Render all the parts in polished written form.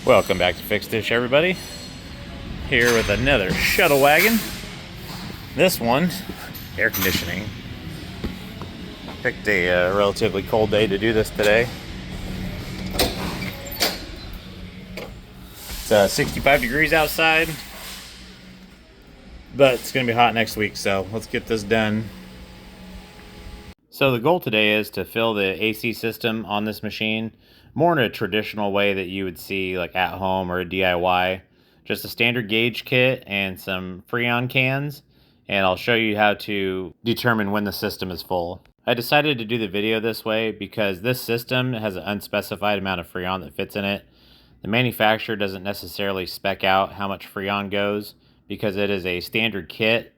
Welcome back to Fix Dish, everybody. Here with another Shuttlewagon. This one, air conditioning. Picked a relatively cold day to do this today. It's 65 degrees outside, but it's going to be hot next week, so let's get this done. So the goal today is to fill the AC system on this machine more in a traditional way that you would see like at home or a DIY. Just a standard gauge kit and some Freon cans, and I'll show you how to determine when the system is full. I decided to do the video this way because this system has an unspecified amount of Freon that fits in it. The manufacturer doesn't necessarily spec out how much Freon goes because it is a standard kit,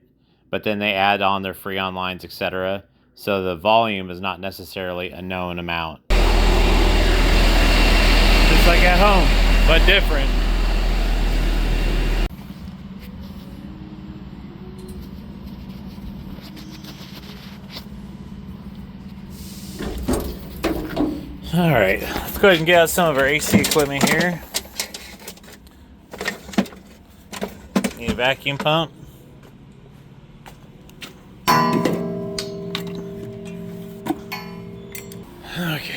but then they add on their Freon lines, etc. So the volume is not necessarily a known amount. Just like at home, but different. Alright, let's go ahead and get out some of our AC equipment here. Need a vacuum pump. Okay.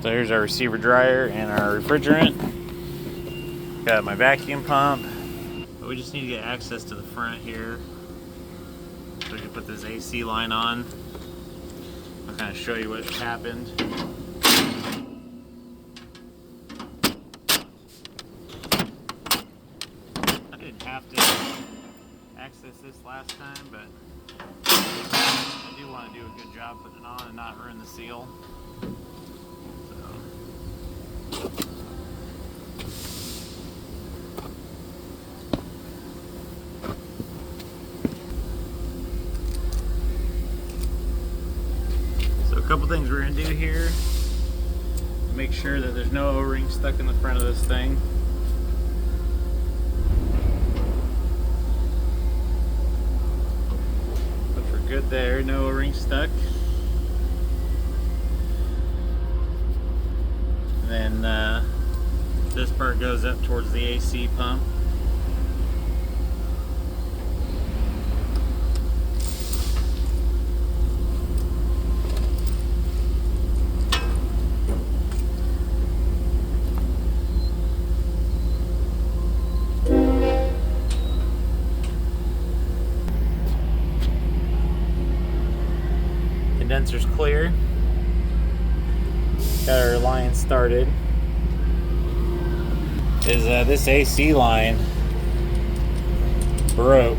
So here's our receiver dryer and our refrigerant. Got my vacuum pump. But we just need to get access to the front here, so we can put this AC line on. I'll kind of show you what happened. I didn't have to access this last time, but I do want to do a good job putting it on and not ruin the seal. So a couple things we're going to do here. Make sure that there's no O-ring stuck in the front of this thing. But we're good there, no O-ring stuck. And then this part goes up towards the AC pump. Condenser's clear. Got our line started. Is this AC line broke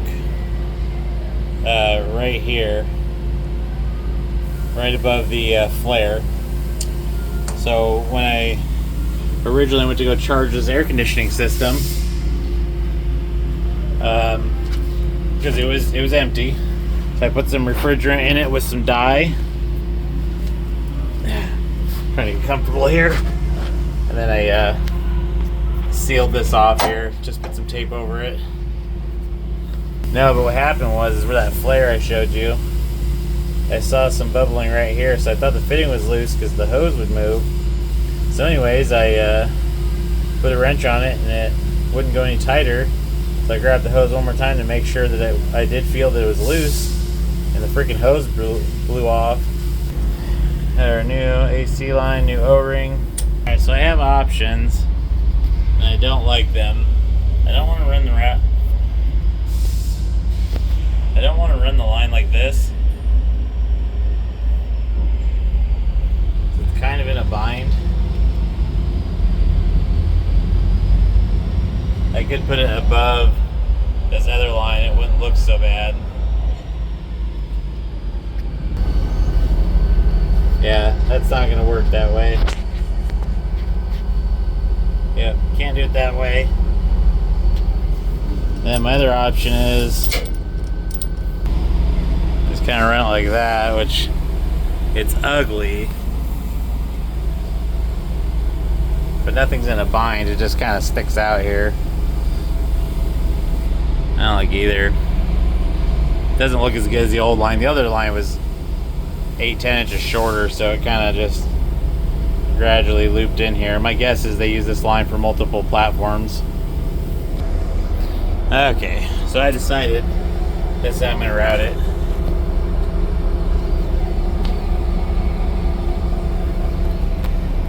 right here, right above the flare. So when I originally went to go charge this air conditioning system, because it was empty, so I put some refrigerant in it with some dye. Trying to get comfortable here, and then I sealed this off here. Just put some tape over it. No, but what happened was, is where that flare I showed you, I saw some bubbling right here, so I thought the fitting was loose because the hose would move. So anyways, I put a wrench on it and it wouldn't go any tighter. So I grabbed the hose one more time to make sure that I did feel that it was loose, and the freaking hose blew off. Our new AC line, new O-ring. Alright, so I have options, and I don't like them. I don't want to run the I don't want to run the line like this. It's kind of in a bind. I could put it above this other line, it wouldn't look so bad. Yeah, that's not going to work that way. Yep, can't do it that way. Then my other option is just kind of run it like that, which it's ugly. But nothing's in a bind, it just kind of sticks out here. I don't like either. Doesn't look as good as the old line. The other line was 8-10 inches shorter, so it kind of just gradually looped in here. My guess is they use this line for multiple platforms. Okay, so I decided this is how I'm going to route it.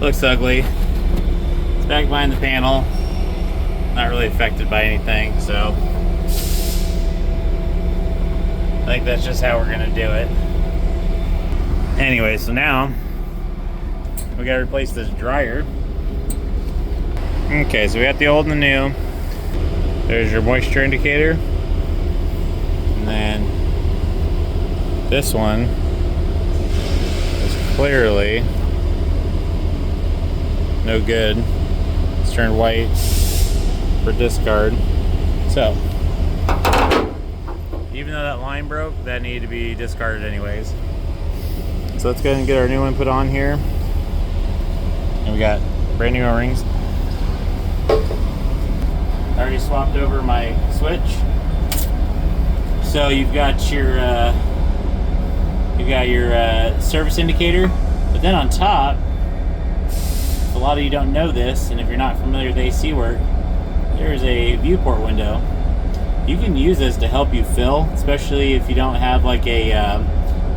Looks ugly. It's back behind the panel. Not really affected by anything, so I think that's just how we're going to do it. Anyway, so now we got to replace this dryer. Okay, so we got the old and the new. There's your moisture indicator. And then this one is clearly no good. It's turned white for discard. So, even though that line broke, that needed to be discarded anyways. So let's go ahead and get our new one put on here. And we got brand new O-rings. I already swapped over my switch. So you've got your service indicator, but then on top, a lot of you don't know this, and if you're not familiar with AC work, there's a viewport window. You can use this to help you fill, especially if you don't have like a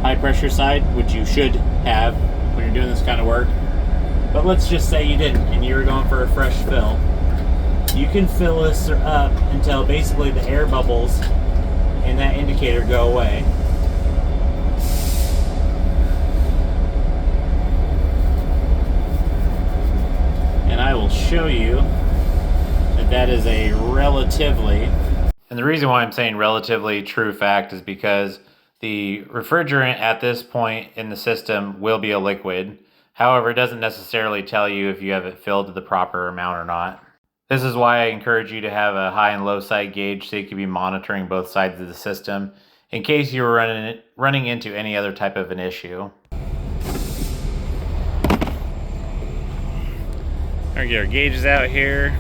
high pressure side, which you should have when you're doing this kind of work. But let's just say you didn't and you were going for a fresh fill. You can fill this up until basically the air bubbles in that indicator go away. And I will show you that that is a relatively, and the reason why I'm saying relatively true fact is because the refrigerant at this point in the system will be a liquid. However, it doesn't necessarily tell you if you have it filled to the proper amount or not. This is why I encourage you to have a high and low side gauge so you can be monitoring both sides of the system in case you were running into any other type of an issue. We're gonna get our gauges out here.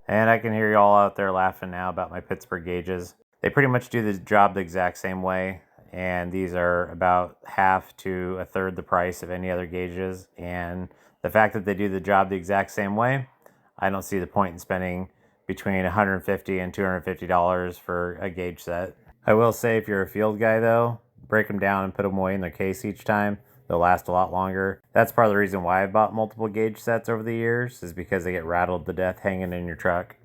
And I can hear you all out there laughing now about my Pittsburgh gauges. They pretty much do the job the exact same way. And these are about half to a third the price of any other gauges. And the fact that they do the job the exact same way, I don't see the point in spending between $150 and $250 for a gauge set. I will say if you're a field guy though, break them down and put them away in their case each time. They'll last a lot longer. That's part of the reason why I've bought multiple gauge sets over the years, is because they get rattled to death hanging in your truck.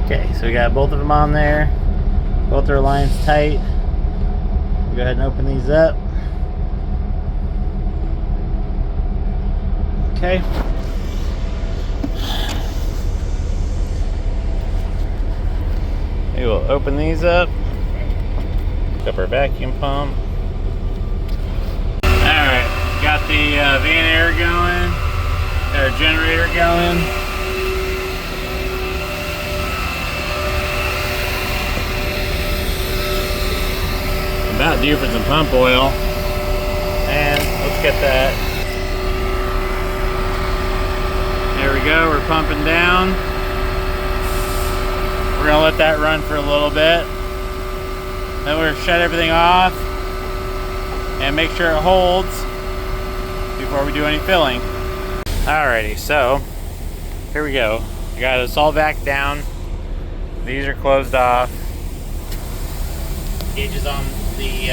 Okay, so we got both of them on there. Both our lines tight. We'll go ahead and open these up. Okay. We will open these up. Pick up our vacuum pump. Alright, got the van air going. Got our generator going. About due for some pump oil, and let's get that. There we go, we're pumping down. We're gonna let that run for a little bit. Then we're gonna shut everything off and make sure it holds before we do any filling. Alrighty, so here we go. We got this all back down. These are closed off. Gauges on the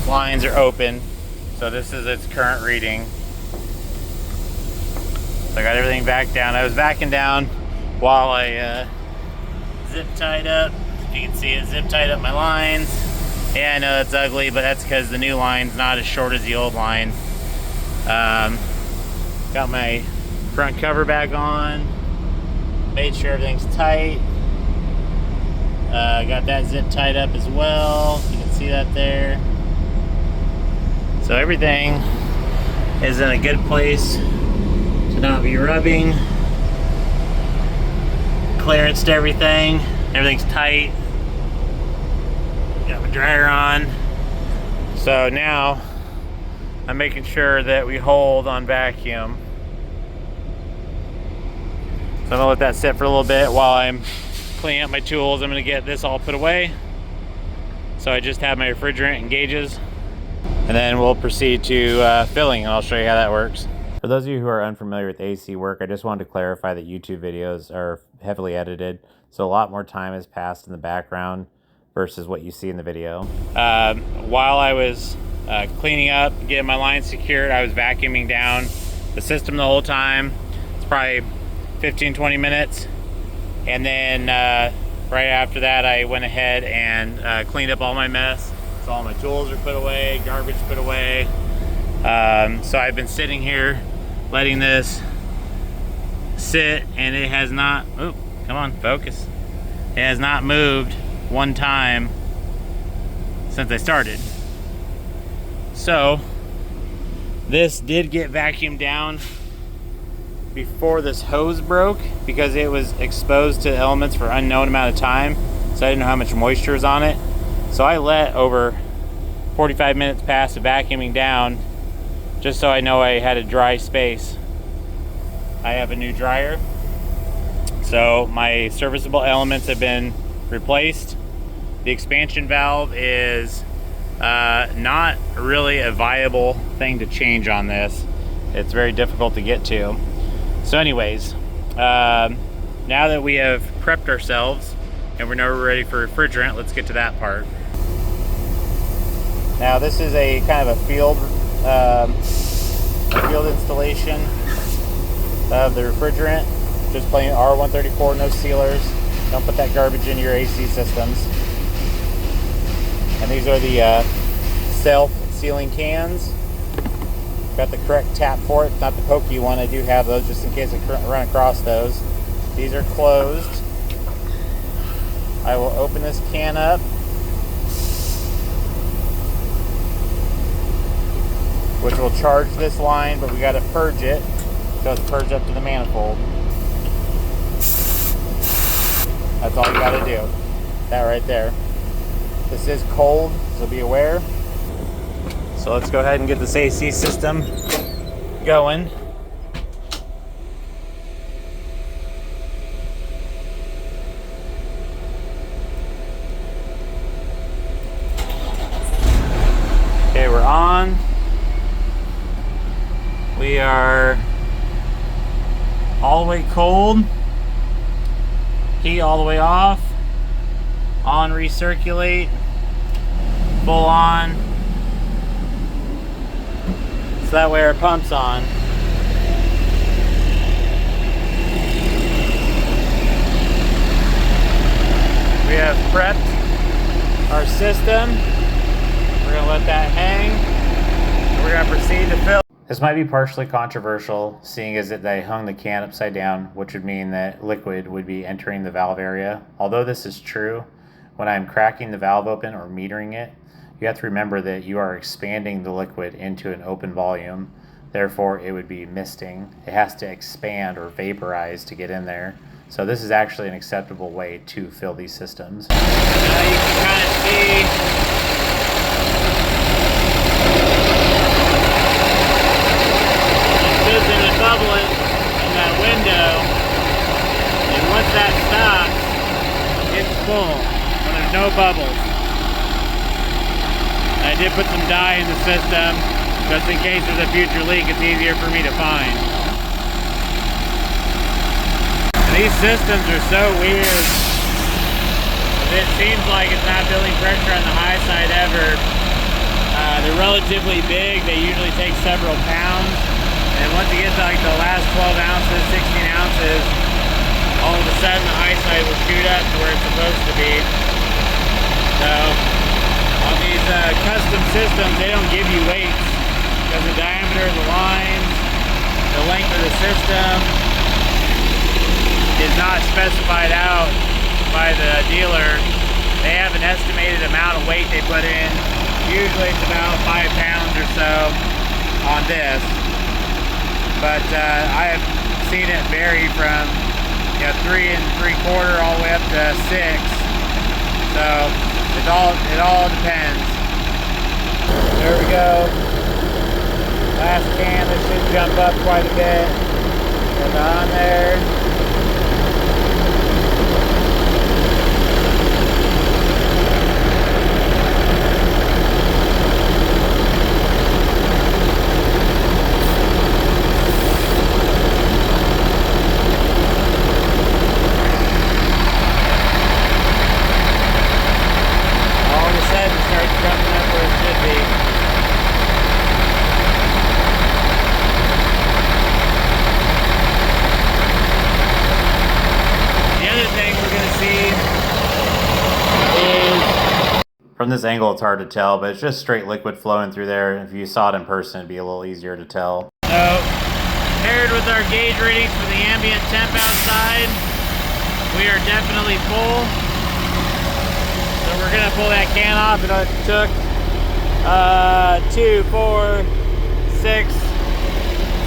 lines are open, so this is its current reading. So I got everything back down. I was backing down while I zip tied up. If you can see it, zip tied up my lines. Yeah, I know that's ugly, but that's because the new line's not as short as the old line. Got my front cover back on. Made sure everything's tight. Got that zip tied up as well. You can see that there. So everything is in a good place to not be rubbing. Clearance to everything. Everything's tight. Got my dryer on. So now I'm making sure that we hold on vacuum. So I'm gonna let that sit for a little bit while I'm cleaning up my tools. I'm gonna get this all put away. So I just have my refrigerant and gauges. and then we'll proceed to filling, and I'll show you how that works. For those of you who are unfamiliar with AC work, I just wanted to clarify that YouTube videos are heavily edited, so a lot more time has passed in the background versus what you see in the video. While I was cleaning up, getting my line secured, I was vacuuming down the system the whole time. It's probably 15-20 minutes, and then right after that I went ahead and cleaned up all my mess. So all my tools are put away, garbage put away. So I've been sitting here letting this sit, and it has not, oh, come on, focus. It has not moved one time since I started. So this did get vacuumed down before this hose broke because it was exposed to elements for an unknown amount of time, so I didn't know how much moisture was on it. So I let over 45 minutes pass of vacuuming down just so I know I had a dry space. I have a new dryer, so my serviceable elements have been replaced. The expansion valve is not really a viable thing to change on this. It's very difficult to get to. So anyways, now that we have prepped ourselves and we know we're ready for refrigerant, let's get to that part. Now this is a kind of a field installation of the refrigerant. Just plain R134, no sealers. Don't put that garbage into your AC systems. And these are the self-sealing cans. Got the correct tap for it, not the pokey one. I do have those just in case I run across those. These are closed. I will open this can up. Which will charge this line, but we got to purge it. So it's purged up to the manifold. That's all you got to do. That right there. This is cold, so be aware. So let's go ahead and get this AC system going. Okay, we're on. We are all the way cold. Heat all the way off. On recirculate. Full on. So that way our pump's on. We have prepped our system. We're gonna let that hang. And we're gonna proceed to fill. This might be partially controversial, seeing as that they hung the can upside down, which would mean that liquid would be entering the valve area. Although this is true, when I'm cracking the valve open or metering it, you have to remember that you are expanding the liquid into an open volume. Therefore, it would be misting. It has to expand or vaporize to get in there. So this is actually an acceptable way to fill these systems. You can kind of see and bubbling in that window, and once that stops, it's full when there's no bubbles. I did put some dye in the system just in case there's a future leak. It's easier for me to find. And these systems are so weird. It seems like it's not building pressure on the high side ever. They're relatively big. They usually take several pounds. And once you get to like the last 12 ounces, 16 ounces, all of a sudden the high side will shoot up to where it's supposed to be. So on these custom systems, they don't give you weights because the diameter of the lines, the length of the system is not specified out by the dealer. They have an estimated amount of weight they put in. Usually it's about 5 pounds or so on this. But I have seen it vary from 3 3/4 all the way up to 6. So it all depends. There we go. Last can. This should jump up quite a bit. Get on there. From this angle, it's hard to tell, but it's just straight liquid flowing through there. If you saw it in person, it'd be a little easier to tell. So, paired with our gauge readings for the ambient temp outside, we are definitely full. So we're gonna pull that can off. It took 2, 4, 6,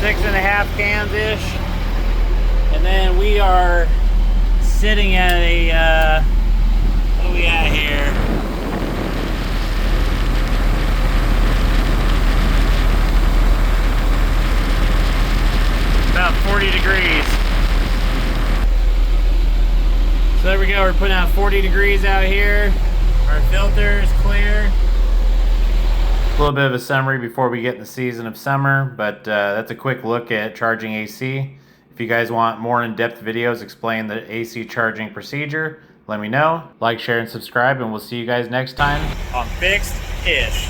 6.5 cans-ish. And then we are sitting at a, what are we at here? About 40 degrees. So there we go, we're putting out 40 degrees out here. Our filter is clear. A little bit of a summary before we get in the season of summer, but that's a quick look at charging AC. If you guys want more in-depth videos explaining the AC charging procedure, let me know. Like, share, and subscribe, and we'll see you guys next time on Fixed-ish.